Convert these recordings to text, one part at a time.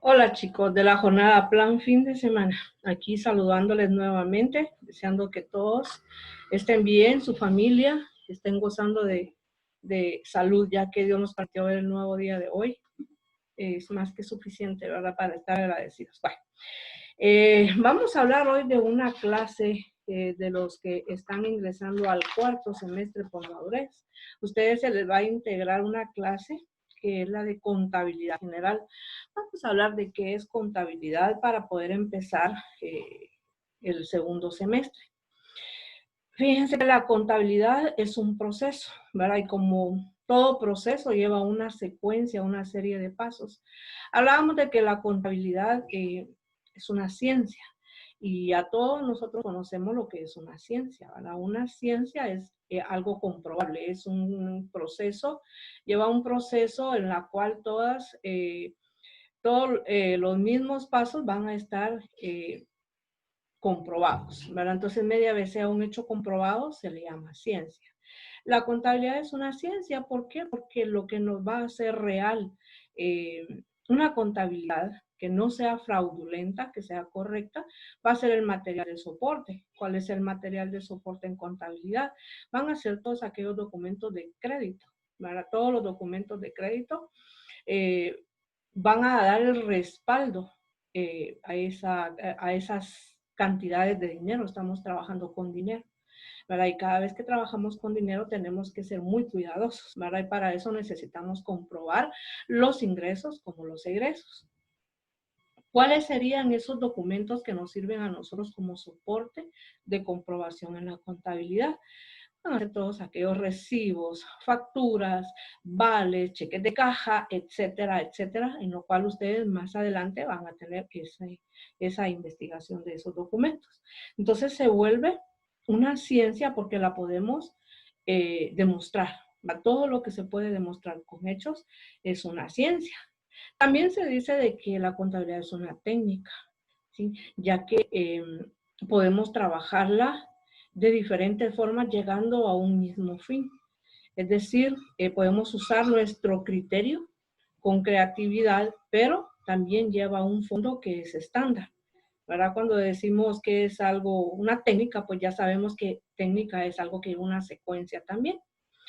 Hola chicos de la jornada Plan Fin de Semana, aquí saludándoles nuevamente, deseando que todos estén bien, su familia, estén gozando de salud, ya que Dios nos partió ver el nuevo día de hoy. Es más que suficiente, ¿verdad?, para estar agradecidos. Bueno, vamos a hablar hoy de una clase de los que están ingresando al cuarto semestre por madurez. Ustedes se les va a integrar una clase que es la de contabilidad general. Vamos a hablar de qué es contabilidad para poder empezar el segundo semestre. Fíjense que la contabilidad es un proceso, ¿verdad? Y como todo proceso lleva una secuencia, una serie de pasos. Hablábamos de que la contabilidad es una ciencia y a todos nosotros conocemos lo que es una ciencia, ¿verdad? Una ciencia es algo comprobable, es un proceso, lleva un proceso en la cual todos los mismos pasos van a estar comprobados, ¿verdad? Entonces, media vez sea un hecho comprobado, se le llama ciencia. La contabilidad es una ciencia, ¿por qué? Porque lo que nos va a hacer real eh, una contabilidad que no sea fraudulenta, que sea correcta, va a ser el material de soporte. ¿Cuál es el material de soporte en contabilidad? Van a ser todos aquellos documentos de crédito, ¿verdad? Todos los documentos de crédito eh, van a dar el respaldo a esas cantidades de dinero. Estamos trabajando con dinero, ¿verdad? Y cada vez que trabajamos con dinero tenemos que ser muy cuidadosos, ¿verdad? Y para eso necesitamos comprobar los ingresos como los egresos. ¿Cuáles serían esos documentos que nos sirven a nosotros como soporte de comprobación en la contabilidad? Van a ser todos aquellos recibos, facturas, vales, cheques de caja, etcétera, etcétera, en lo cual ustedes más adelante van a tener esa investigación de esos documentos. Entonces se vuelve una ciencia porque la podemos demostrar. Todo lo que se puede demostrar con hechos es una ciencia. También se dice de que la contabilidad es una técnica, ¿sí? Ya que podemos trabajarla de diferentes formas llegando a un mismo fin. Es decir, podemos usar nuestro criterio con creatividad, pero también lleva un fondo que es estándar, ¿verdad? Cuando decimos que es algo, una técnica, pues ya sabemos que técnica es algo que lleva una secuencia también,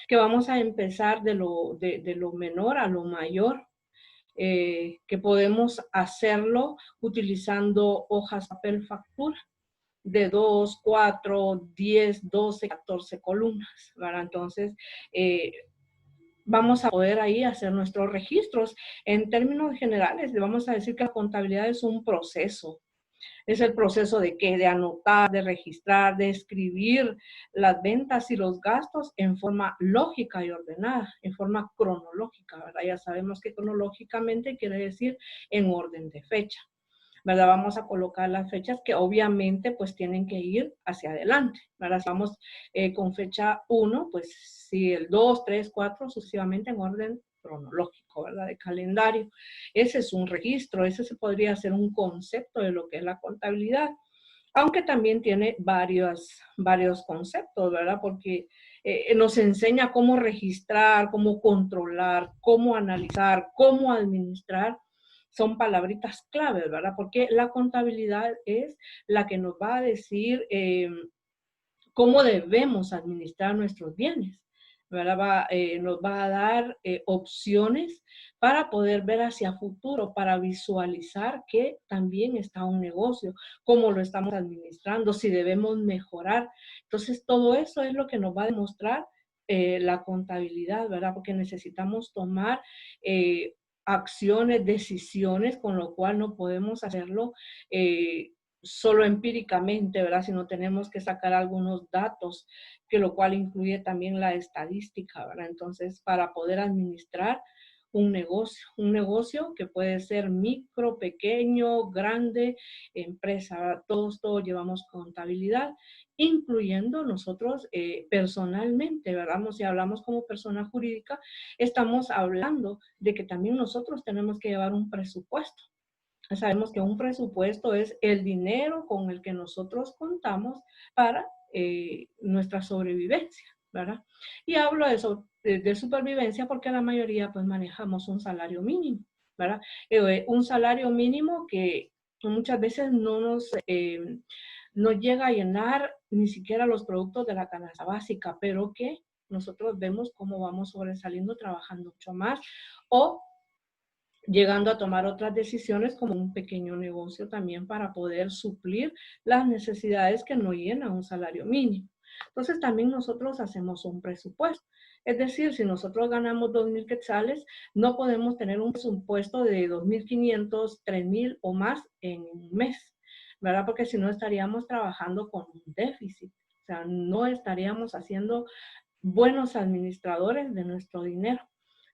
que vamos a empezar de lo menor a lo mayor, que podemos hacerlo utilizando hojas, papel, factura de 2, 4, 10, 12, 14 columnas, ¿verdad? Entonces, vamos a poder ahí hacer nuestros registros. En términos generales, le vamos a decir que la contabilidad es un proceso. Es el proceso de qué, de anotar, de registrar, de escribir las ventas y los gastos en forma lógica y ordenada, en forma cronológica, ¿verdad? Ya sabemos que cronológicamente quiere decir en orden de fecha, ¿verdad? Vamos a colocar las fechas que obviamente pues tienen que ir hacia adelante, ¿verdad? Si vamos con fecha 1, pues si el 2, 3, 4, sucesivamente en orden cronológico, ¿verdad? De calendario. Ese es un registro, ese se podría ser un concepto de lo que es la contabilidad, aunque también tiene varios conceptos, ¿verdad? Porque nos enseña cómo registrar, cómo controlar, cómo analizar, cómo administrar. Son palabritas claves, ¿verdad? Porque la contabilidad es la que nos va a decir cómo debemos administrar nuestros bienes, ¿verdad? Nos va a dar opciones para poder ver hacia futuro, para visualizar que también está un negocio, cómo lo estamos administrando, si debemos mejorar. Entonces, todo eso es lo que nos va a demostrar la contabilidad, ¿verdad? Porque necesitamos tomar acciones, decisiones, con lo cual no podemos hacerlo solo empíricamente, ¿verdad? Sino tenemos que sacar algunos datos, que lo cual incluye también la estadística, ¿verdad? Entonces, para poder administrar un negocio que puede ser micro, pequeño, grande, empresa, ¿verdad? Todos llevamos contabilidad, incluyendo nosotros personalmente, ¿verdad? Si hablamos como persona jurídica, estamos hablando de que también nosotros tenemos que llevar un presupuesto. Sabemos que un presupuesto es el dinero con el que nosotros contamos para nuestra sobrevivencia, ¿verdad? Y hablo de supervivencia porque la mayoría pues manejamos un salario mínimo, ¿verdad? Un salario mínimo que muchas veces no llega a llenar ni siquiera los productos de la canasta básica, pero que nosotros vemos cómo vamos sobresaliendo trabajando mucho más o llegando a tomar otras decisiones como un pequeño negocio también para poder suplir las necesidades que no llena un salario mínimo. Entonces también nosotros hacemos un presupuesto. Es decir, si nosotros ganamos 2,000 quetzales, no podemos tener un presupuesto de 2,500, 3,000 o más en un mes, ¿verdad? Porque si no estaríamos trabajando con un déficit. O sea, no estaríamos haciendo buenos administradores de nuestro dinero.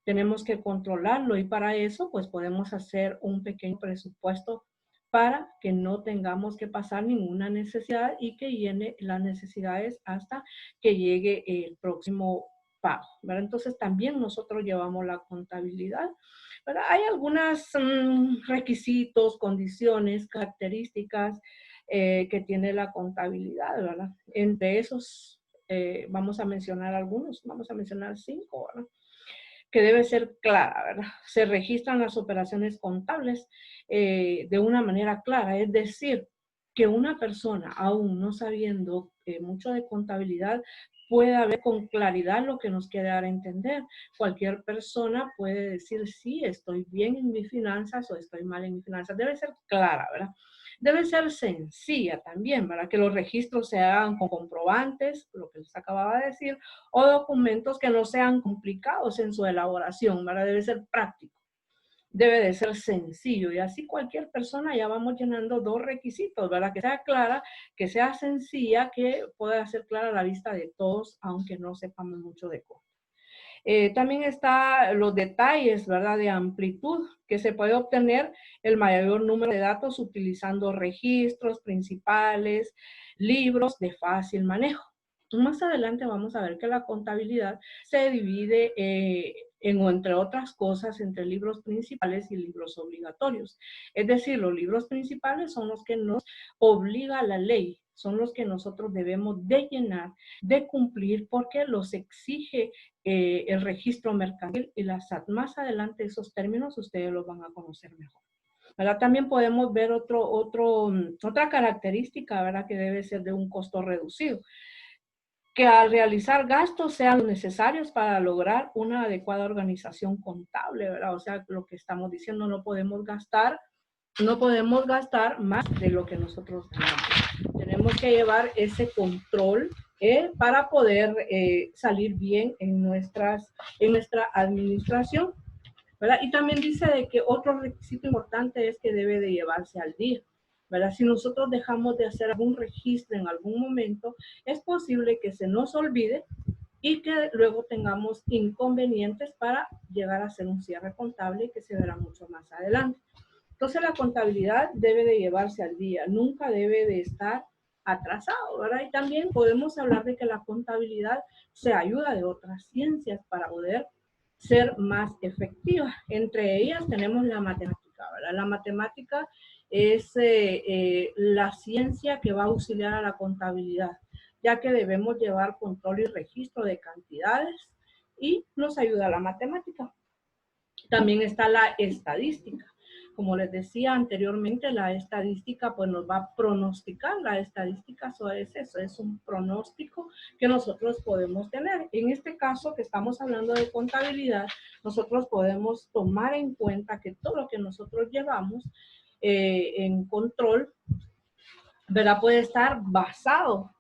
Tenemos que controlarlo y para eso pues podemos hacer un pequeño presupuesto para que no tengamos que pasar ninguna necesidad y que llene las necesidades hasta que llegue el próximo pago, ¿verdad? Entonces también nosotros llevamos la contabilidad, ¿verdad? Hay algunos requisitos, condiciones, características que tiene la contabilidad, ¿verdad? Entre esos vamos a mencionar algunos, vamos a mencionar 5, ¿verdad? Que debe ser clara, ¿verdad? Se registran las operaciones contables de una manera clara, es decir, que una persona, aún no sabiendo mucho de contabilidad, pueda ver con claridad lo que nos quiere dar a entender. Cualquier persona puede decir, sí, estoy bien en mis finanzas o estoy mal en mis finanzas. Debe ser clara, ¿verdad? Debe ser sencilla también, ¿verdad? Que los registros se hagan con comprobantes, lo que les acababa de decir, o documentos que no sean complicados en su elaboración, ¿verdad? Debe ser práctico, debe de ser sencillo y así cualquier persona ya vamos llenando 2 requisitos, ¿verdad? Que sea clara, que sea sencilla, que pueda ser clara a la vista de todos, aunque no sepamos mucho de cómo. También está los detalles, ¿verdad? De amplitud, que se puede obtener el mayor número de datos utilizando registros principales, libros de fácil manejo. Más adelante vamos a ver que la contabilidad se divide entre otras cosas, entre libros principales y libros obligatorios. Es decir, los libros principales son los que nos obliga la ley, son los que nosotros debemos de llenar, de cumplir, porque los exige el registro mercantil y la SAT. Más adelante esos términos ustedes los van a conocer mejor, ¿verdad? También podemos ver otra característica, ¿verdad? Que debe ser de un costo reducido, que al realizar gastos sean necesarios para lograr una adecuada organización contable, ¿verdad? O sea, lo que estamos diciendo, no podemos gastar más de lo que nosotros ganamos. Tenemos que llevar ese control para poder salir bien en nuestra administración, ¿verdad? Y también dice de que otro requisito importante es que debe de llevarse al día, ¿verdad? Si nosotros dejamos de hacer algún registro en algún momento, es posible que se nos olvide y que luego tengamos inconvenientes para llegar a hacer un cierre contable que se verá mucho más adelante. Entonces la contabilidad debe de llevarse al día, nunca debe de estar atrasado, ¿verdad? Y también podemos hablar de que la contabilidad se ayuda de otras ciencias para poder ser más efectiva. Entre ellas tenemos la matemática, ¿verdad? La matemática es la ciencia que va a auxiliar a la contabilidad, ya que debemos llevar control y registro de cantidades y nos ayuda la matemática. También está la estadística. Como les decía anteriormente, la estadística pues nos va a pronosticar. La estadística eso es un pronóstico que nosotros podemos tener. En este caso que estamos hablando de contabilidad, nosotros podemos tomar en cuenta que todo lo que nosotros llevamos en control, ¿verdad? Puede estar basado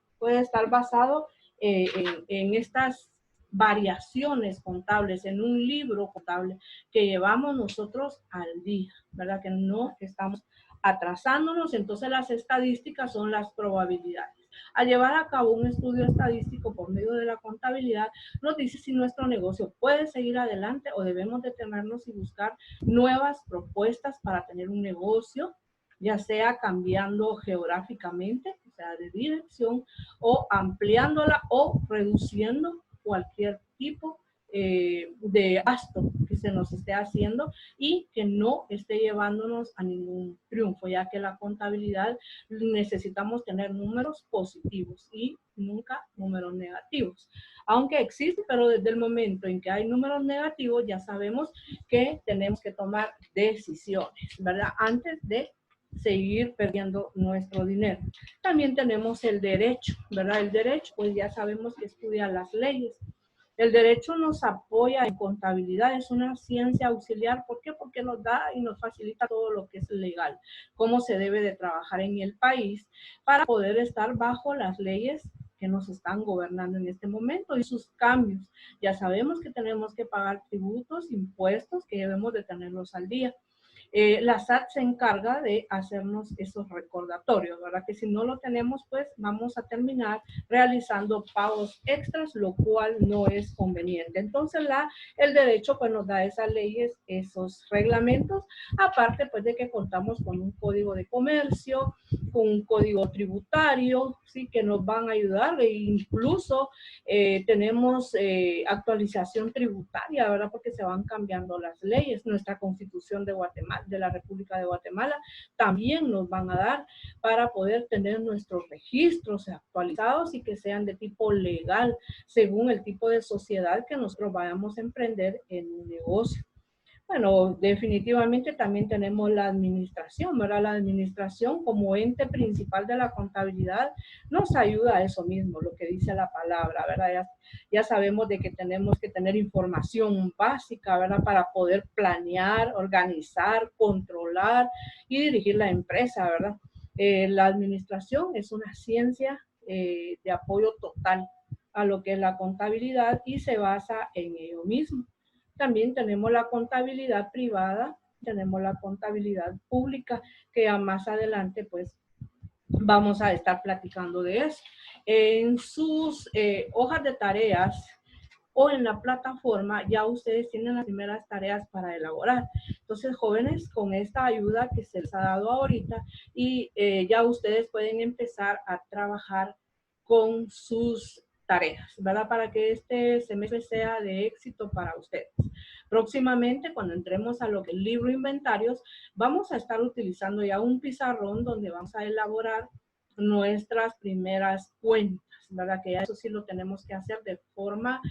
en estas variaciones contables, en un libro contable que llevamos nosotros al día, ¿verdad? Que no estamos atrasándonos. Entonces las estadísticas son las probabilidades. Al llevar a cabo un estudio estadístico por medio de la contabilidad, nos dice si nuestro negocio puede seguir adelante o debemos detenernos y buscar nuevas propuestas para tener un negocio, ya sea cambiando geográficamente, o sea, de dirección, o ampliándola o reduciendo cualquier tipo de gasto que se nos esté haciendo y que no esté llevándonos a ningún triunfo, ya que la contabilidad necesitamos tener números positivos y nunca números negativos. Aunque existe, pero desde el momento en que hay números negativos ya sabemos que tenemos que tomar decisiones, ¿verdad? Antes de seguir perdiendo nuestro dinero. También tenemos el derecho, ¿verdad? El derecho, pues ya sabemos que estudia las leyes. El derecho nos apoya en contabilidad, es una ciencia auxiliar. ¿Por qué? Porque nos da y nos facilita todo lo que es legal, cómo se debe de trabajar en el país para poder estar bajo las leyes que nos están gobernando en este momento y sus cambios. Ya sabemos que tenemos que pagar tributos, impuestos, que debemos de tenerlos al día. La SAT se encarga de hacernos esos recordatorios, ¿verdad? Que si no lo tenemos, pues vamos a terminar realizando pagos extras, lo cual no es conveniente. Entonces, el derecho pues nos da esas leyes, esos reglamentos, aparte pues de que contamos con un código de comercio, con un código tributario, sí, que nos van a ayudar, e incluso tenemos actualización tributaria, ¿verdad? Porque se van cambiando las leyes. Nuestra Constitución de Guatemala, de la República de Guatemala, también nos van a dar para poder tener nuestros registros actualizados y que sean de tipo legal, según el tipo de sociedad que nosotros vayamos a emprender en un negocio. Bueno, definitivamente también tenemos la administración, ¿verdad? La administración como ente principal de la contabilidad nos ayuda a eso mismo, lo que dice la palabra, ¿verdad? Ya sabemos de que tenemos que tener información básica, ¿verdad? Para poder planear, organizar, controlar y dirigir la empresa, ¿verdad? La administración es una ciencia de apoyo total a lo que es la contabilidad y se basa en ello mismo. También tenemos la contabilidad privada, tenemos la contabilidad pública, que ya más adelante pues vamos a estar platicando de eso. En sus hojas de tareas o en la plataforma ya ustedes tienen las primeras tareas para elaborar. Entonces, jóvenes, con esta ayuda que se les ha dado ahorita y ya ustedes pueden empezar a trabajar con sus tareas, ¿verdad? Para que este semestre sea de éxito para ustedes. Próximamente, cuando entremos a lo que es el libro inventarios, vamos a estar utilizando ya un pizarrón donde vamos a elaborar nuestras primeras cuentas, ¿verdad? Que ya eso sí lo tenemos que hacer de forma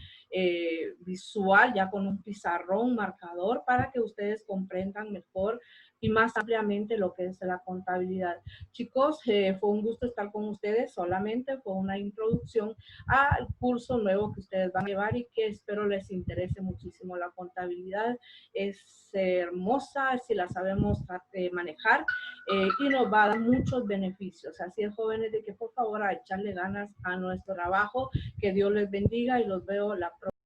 visual, ya con un pizarrón, marcador, para que ustedes comprendan mejor y más ampliamente lo que es la contabilidad. Chicos, fue un gusto estar con ustedes, solamente fue una introducción al curso nuevo que ustedes van a llevar y que espero les interese muchísimo. La contabilidad es hermosa si la sabemos manejar y nos va a dar muchos beneficios. Así es, jóvenes, de que por favor a echarle ganas a nuestro trabajo, que Dios les bendiga y los veo la